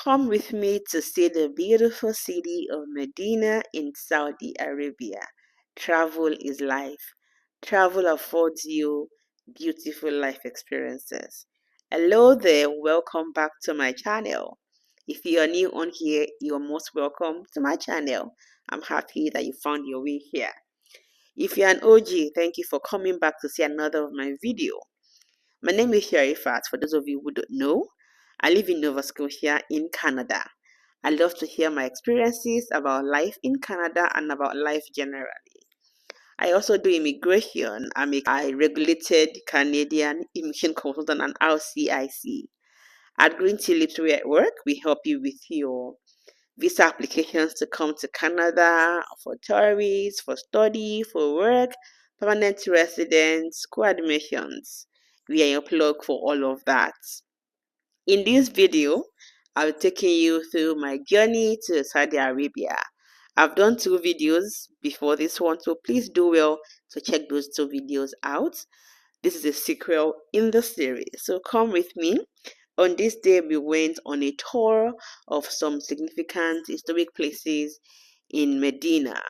Come with me to see the beautiful city of Medina in Saudi Arabia. Travel is life. Travel affords you beautiful life experiences. Hello there, welcome back to my channel. If you are new on here, you are most welcome to my channel. I'm happy that you found your way here. If you're an OG, thank you for coming back to see another of my video. My name is Sharifat. For those of you who don't know, I live in Nova Scotia in Canada. I love to hear my experiences about life in Canada and about life generally. I also do immigration. I'm a regulated Canadian immigration consultant and RCIC. At Green Tea Literary at Work, we help you with your visa applications to come to Canada for tourists, for study, for work, permanent residents, co-admissions. We are your plug for all of that. In this video, I'll be taking you through my journey to Saudi Arabia. I've done 2 videos before this one, so please do well to check those 2 videos out. This is a sequel in the series, so come with me. On this day, we went on a tour of some significant historic places in Medina.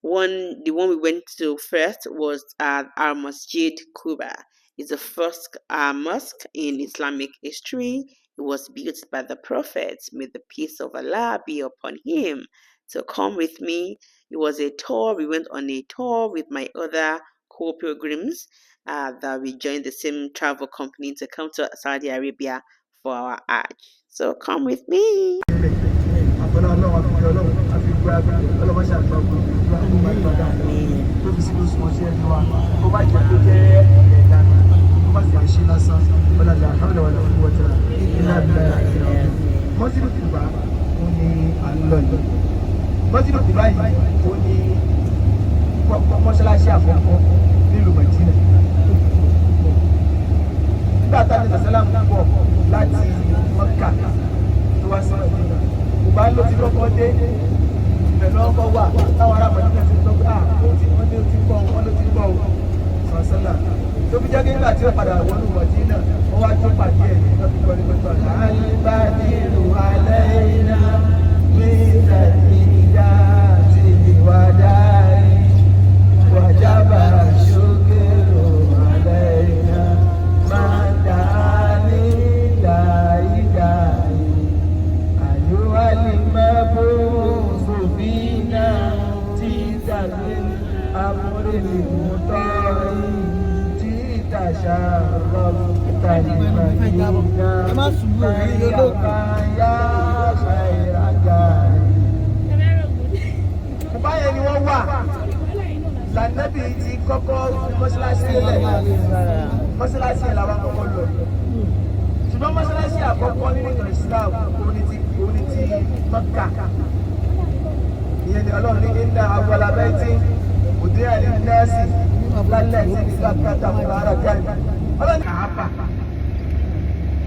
The one we went to first was our Masjid Quba. It's the first mosque in Islamic history. It was built by the Prophet. May the peace of Allah be upon him. So come with me. It was a tour. We went on a tour with my other co-pilgrims that we joined the same travel company to come to Saudi Arabia for our Hajj. So come with me.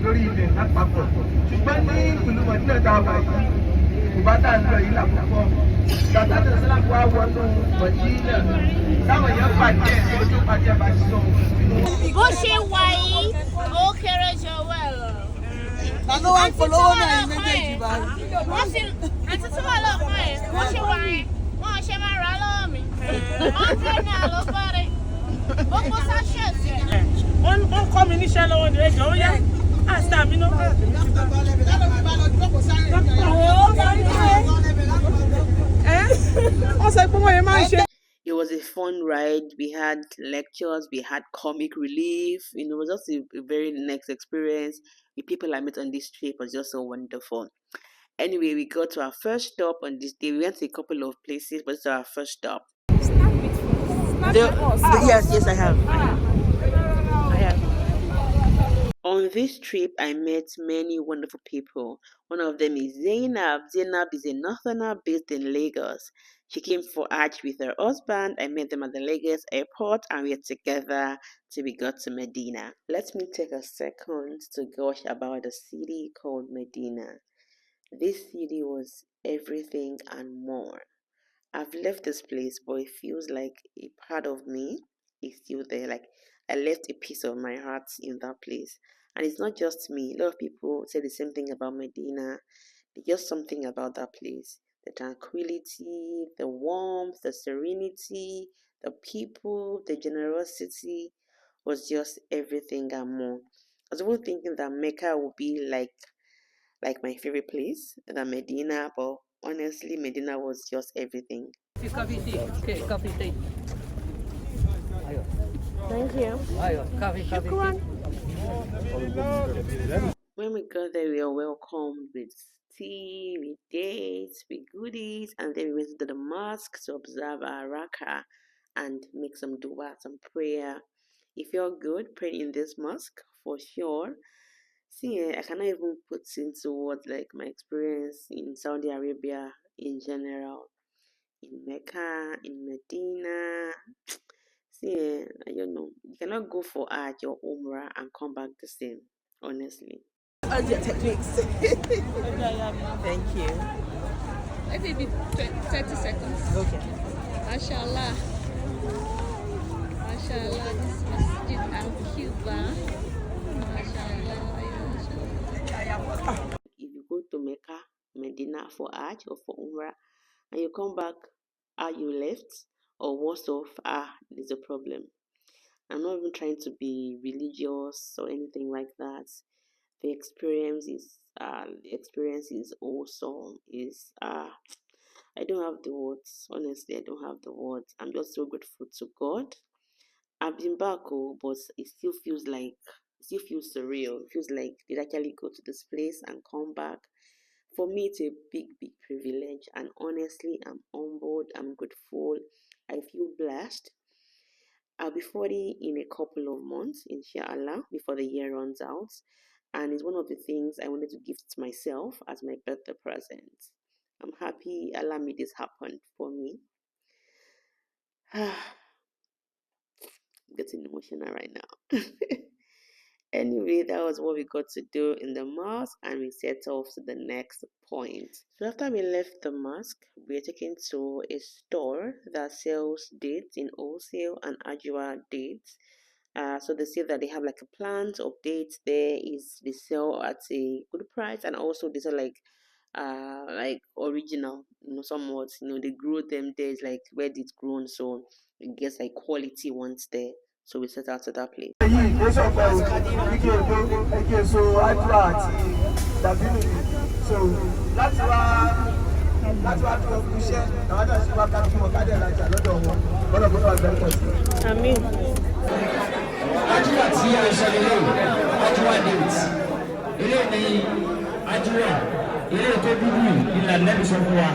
lórí ilẹ̀ lápapọ̀ ṣùgbọ́n ní ìlú Mọ̀dínà tá a wà yìí ìbátà ń lọ yìí lápapọ̀ bàtà tó sẹ́lá kó wọnú Mọ̀dínà táwọn èèyàn pàdé ẹ̀ ojú pàdé ẹ̀ bá ti sọ. bó ṣe wà yìí ó kéré jọ wẹ̀ lọ. ta ló wá ń polówó náà ní méjèèjì báyìí. wọ́n sì àti tí wọ́n lọ fún ẹ̀ wọ́n ṣe wà yẹn wọ́n ṣe máa rà á lọ́wọ́ mi. $100 ló bọ́ọ̀rẹ̀ ó kó sáṣẹ̀sì ẹ̀. wọ́n kọ́ mi níṣẹ́ lọ́wọ́ ní ẹjọ́ ó yá àṣà mi náà. wọ́n sọ pé wọ́n yẹn máa ń ṣe. It was a fun ride. We had lectures, we had comic relief. It was just a very nice experience. The people I met on this trip was just so wonderful. Anyway, we got to our first stop on this day. We went to a couple of places, but it's our first stop. Yes, I have. On this trip, I met many wonderful people. One of them is Zainab. Zainab is a northerner based in Lagos. She came for Hajj with her husband. I met them at the Lagos airport and we were together till we got to Medina. Let me take a second to gush about the city called Medina. This city was everything and more. I've left this place, but it feels like a part of me is still there. Like I left a piece of my heart in that place. And it's not just me. A lot of people say the same thing about Medina. There's just something about that place. The tranquility, the warmth, the serenity, the people, the generosity was just everything and more. I was even thinking that Mecca would be like my favorite place than Medina, but honestly, Medina was just everything. Coffee tea. Okay, coffee tea. Thank you. Shukran. When we got there, we were welcomed with tea, with dates, with goodies, and then we went to the mosque to observe our raka and make some dua, some prayer. It felt good praying in this mosque for sure. See, I cannot even put into words like my experience in Saudi Arabia in general, in Mecca, in Medina. See, I don't know. You cannot go for Hajj or Umrah and come back the same, honestly. Your techniques. Thank you. Maybe 30 seconds. Okay. Mashallah. Mashallah. This is Masjid Al-Cuba. Mashallah. If you go to Mecca, Medina for Hajj or for Umrah, and you come back how you left, or worse off, there's a problem. I'm not even trying to be religious or anything like that. The experience is awesome. I don't have the words. Honestly, I don't have the words. I'm just so grateful to God. I've been back, but it still feels surreal. It feels like did I actually go to this place and come back. For me, it's a big, big privilege, and honestly, I'm humbled. I'm grateful. I feel blessed. I'll be 40 in a couple of months, inshallah, before the year runs out. And it's one of the things I wanted to gift myself as my birthday present. I'm happy Allah made this happen for me. Getting emotional right now. Anyway, that was what we got to do in the mosque, and we set off to the next point. So after we left the mosque, we were taken to a store that sells dates in wholesale and ajwa dates. So they say that they have like a plant of dates there is they sell at a good price, and also they sell like original, somewhat, they grow them there. It's like where it's grown, so it gets like quality ones there. So we set out to that place. yìí ló sọ̀pọ̀ ike ègbó ike èso àdúrà àti dàbínú so láti wá tó fún iṣẹ́ àwọn náà sì wá ká kí wọn ká dẹ̀ rajà lọ́dọ̀ wọn lọ́dọ̀ bó wà bẹ́ẹ̀ pọ̀ sí. Àmín. Àdúrà tí a ṣe lélẹ̀ àdúrà date ilé ní àdúrà ilé tó dúdú ìlànà Nábì sọ fún wa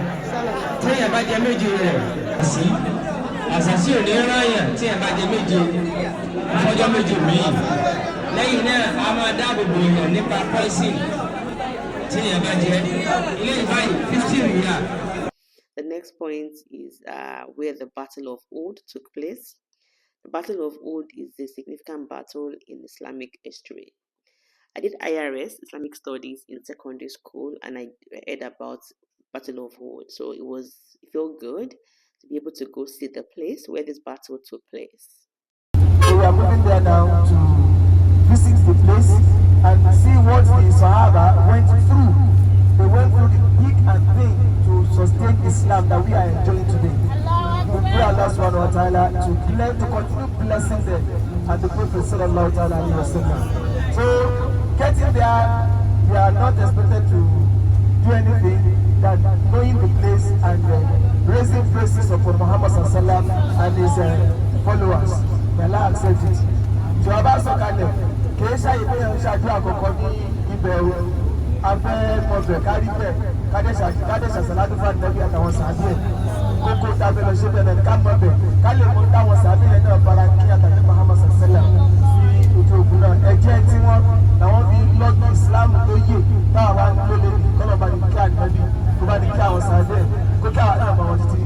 téèyàn bá jẹ méje rẹ̀ sí àṣàṣì ò ní ráyàn téèyàn bá jẹ méje fọjọ́ méje míì lẹ́yìn náà a máa dáàbò bò yàn nípa poison téèyàn bá jẹ ilé ìbáyìí 50 riyal. The next point is where the Battle of Uhud took place. The Battle of Uhud is a significant battle in Islamic history. I did IRS, Islamic Studies, in secondary school, and I heard about Battle of Uhud. So it felt good to be able to go see the place where this battle took place. So we are moving there now to visit the place and see what the Sahaba went through. They went through the thick and thin to sustain Islam that we are enjoying today. We pray Allah subhanahu wa ta'ala to continue blessing them and the Prophet sallallahu alaihi wasallam. So getting there, we are not expected to do anything than knowing the place and raising praises upon Muhammad sallallahu and his followers. May Allah accept it. Ìjọba sọ̀kalẹ̀ kìí ṣàyè pé yẹn ń ṣàdúrà àkọ́kọ́ ní ìbẹ̀rù afẹ́ mọ̀bẹ̀ kárí bẹ̀ kádẹ́sà sàládùfà nẹ́bí àtàwọn sàbí ẹ̀ kókó tábẹ́ lọ ṣe bẹ̀rẹ̀ ká mọ̀bẹ̀ ká lè mú táwọn sàbí ẹ̀ náà bára kí àtàlẹ́ Muhammad sàṣẹ́lẹ̀ sí ojú ògùn náà ẹ̀jẹ̀ tí wọ́n làwọn fi lọ́ọ̀gì Islam tó yè táwọn wá ń lò lè kọ́nà bá ní kí ànẹ́bí tó bá ní kí àwọn sàbí ẹ̀ kó kí àwọn náà bá wọn títí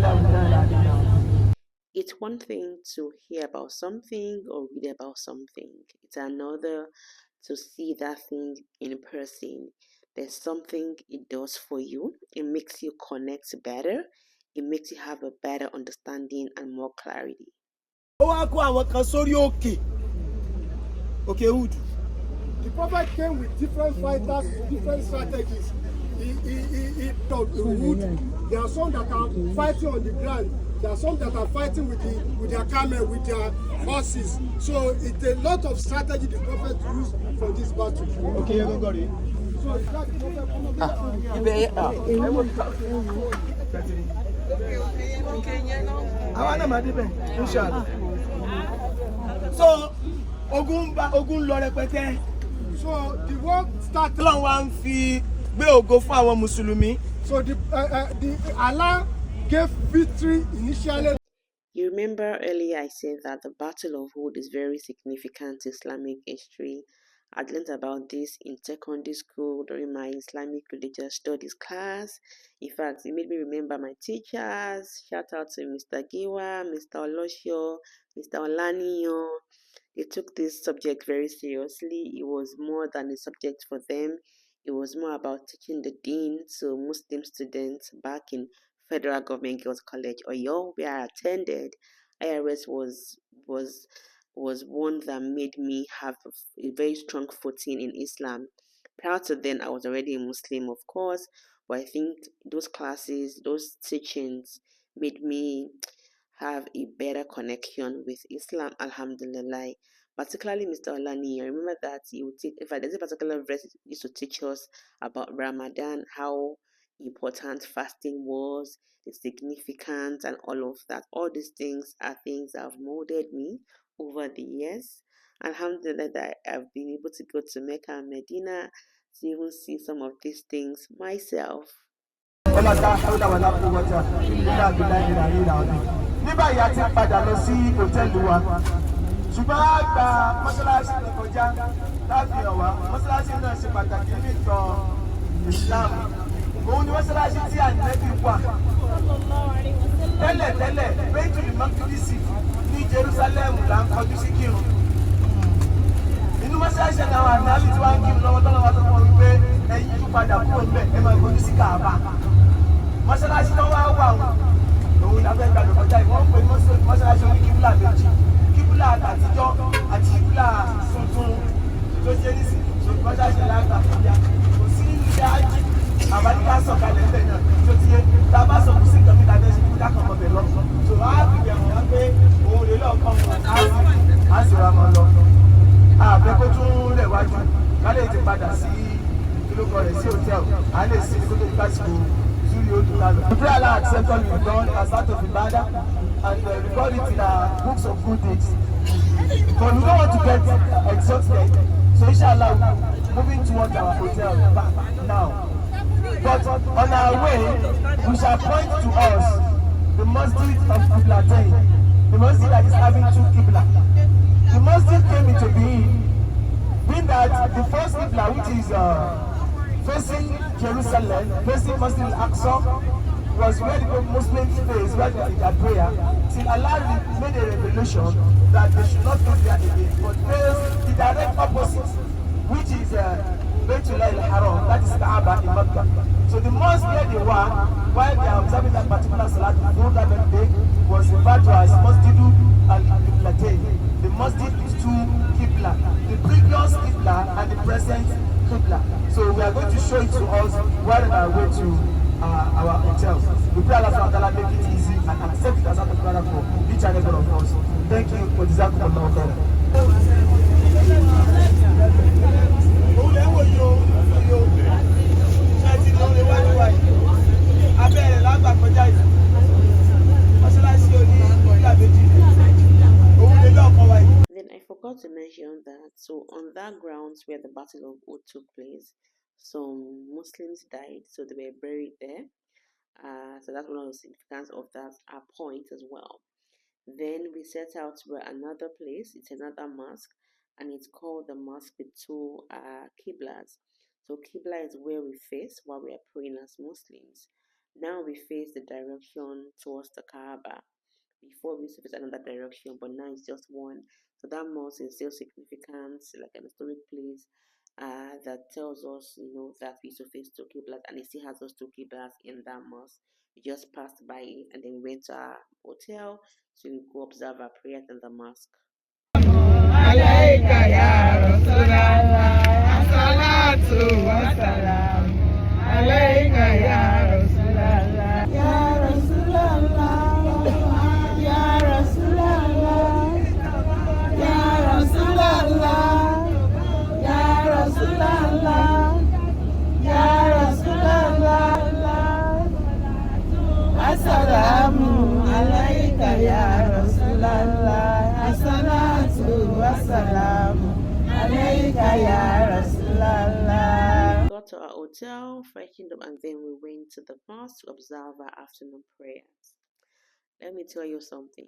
láìláì It's one thing to hear about something or read about something. It's another to see that thing in person. There's something it does for you. It makes you connect better. It makes you have a better understanding and more clarity. Ó wá kó àwọn kan sórí òkè Okay, Wood. The prophet came with different fighters, different strategies. He told Wood. There are some that are fighting on the ground. There are some that are fighting with their camel, with their horses. So it's a lot of strategy the prophet used for this battle. Okay, you got it. So it's like the prophet So ogun lọ rẹpẹtẹ. So the war started. Ọlọ́run wá ń fi gbé ògo fún àwọn Mùsùlùmí. So the Allah gave victory initially. You remember earlier I said that the Battle of Uhud is very significant to Islamic history. I learned about this in secondary school during my Islamic religious studies class. In fact, it made me remember my teachers. Shout out to Mr. Giwa, Mr. Olosho, Mr. Olaniyo. They took this subject very seriously. It was more than a subject for them. It was more about teaching the deen to Muslim students back in Federal Government Girls College, Oyo, where I attended. IRS was one that made me have a very strong footing in Islam. Prior to then, I was already a Muslim, of course, but I think those classes, those teachings made me have a better connection with Islam, alhamdulillah. Particularly Mr. Olani, I remember that he would take, if there's a particular verse he used to teach us about Ramadan, how important fasting was, the significance, and all of that. All these things are things that have molded me over the years. Alhamdulillah, that I've been able to go to Mecca Medina to even see some of these things myself. Ní báyìí a ti padà lọ sí hòtẹ́ẹ̀lì wa ṣùgbọ́n a gba mọ́ṣáláṣí lọ kọjá láti hàn wá mọ́ṣáláṣí náà ṣe pàtàkì ní ìtàn Islam òun ni mọ́ṣáláṣí tí Ànábì wà tẹ́lẹ̀tẹ́lẹ̀ Baitul Maqdis ní Jerusalem là ń kọjú sí kírun inú mọ́ṣáláṣí náà wà Ànábì tí wọ́n ń kírun lọ́wọ́ tọ́lọ́wọ́ tó kọ́ wípé ẹ̀yin yí padà kúrò ńbẹ̀ ẹ máa kọjú sí Káàbà mọ́ṣáláṣí náà wá wà òun la fẹ́ gbàgbé kọjá ìwọ́n pè mọ́ṣáláṣí oní kíbúlà méjì kíbúlà àtijọ́ àti kíbúlà tuntun tó ṣe ní sí mọ́ṣáláṣí lágbà kọjá kò sí ilé ájì àbájá sọ̀kalẹ̀ ńbẹ̀ náà tó ti yé tá a bá sọ fún sí nǹkan níta tẹ́sí kí dákan ọmọ bẹ̀ lọ tó a fi bẹ̀rù wọn pé òun lè lọ́ọ̀ kọ́ wọn á sì ra wọn lọ àbẹ kó tún rẹ̀ wájú ká lè ti padà sí kílókọ rẹ̀ sí hòtẹ́ẹ̀lì á lè sí kó tó ti pàṣípò. We pray Allah accept all we've done as part of Ibadah and record it in our books of good deeds. But we don't want to get exhausted, so inshallah we're moving towards our hotel back now. But on our way, we shall point to us the masjid of Qiblatain, the masjid that is having two Qibla. The masjid came into being that the first Qibla, which is facing Jerusalem, facing Masjid al-Aqsa, was where the Muslims face, where they did their prayer, till Allah made a revelation that they should not go there again, but face the direct opposite, which is Baitul al-Haram, that is Kaaba in Mecca. So the mosque where they were, while they are observing that particular Salat, before that day, was referred to as Masjidu al-Qiblatain. The masjid is two Qibla, the previous Qibla and the present Qibla. So we are going to show it to us while on our way to our hotels. We pray Allah subhanahu wa ta'ala make it easy and accept it as a prayer for each and every one of us. Thank you for this opportunity. Then I forgot to mention that, so on that grounds where the Battle of Uhud took place, some Muslims died, so they were buried there. So that's one of the significance of that point as well. Then we set out to another place. It's another mosque, and it's called the mosque with two qiblas. So qibla is where we face while we are praying as Muslims. Now we face the direction towards the Kaaba. Before we used to face another direction, but now it's just one. So that mosque is still significant, like an historic place that tells us, that we used to face two qiblas, and it still has those two qiblas in that mosque. We just passed by it, and then we went to our hotel, so we go observe our prayers in the mosque. Assalatu wassalam alayka ya Rasulallah. Ya Rasulallah, Ya Rasulallah, Ya Rasulallah, Ya Rasulallah, Ya Rasulallah. Assalamu alayka ya Rasulallah. Assalatu wassalamu alayka ya Rasulallah. Got to our hotel, freshened up, and then we went to the mosque to observe our afternoon prayers. Let me tell you something.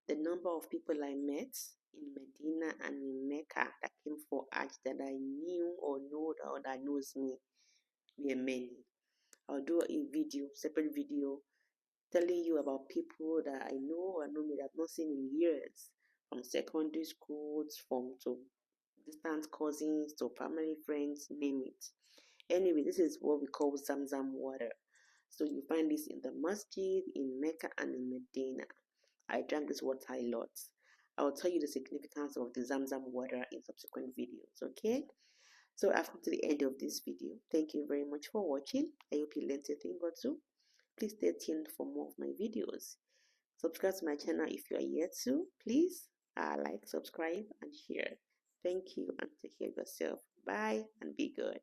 The number of people I met in Medina and in Mecca that came for Hajj that I knew or know or that knows me were many. I'll do a separate video, telling you about people that I know or know me that I've not seen in years, from secondary schools, from to distant cousins to family friends, name it. Anyway, this is what we call Zamzam water. So you find this in the masjid, in Mecca, and in Medina. I drank this water a lot. I'll tell you the significance of the Zamzam water in subsequent videos, okay? So I've come to the end of this video. Thank you very much for watching. I hope you learned a thing or two. Please stay tuned for more of my videos. Subscribe to my channel if you are yet to. Please like, subscribe, and share. Thank you, and take care of yourself. Bye, and be good.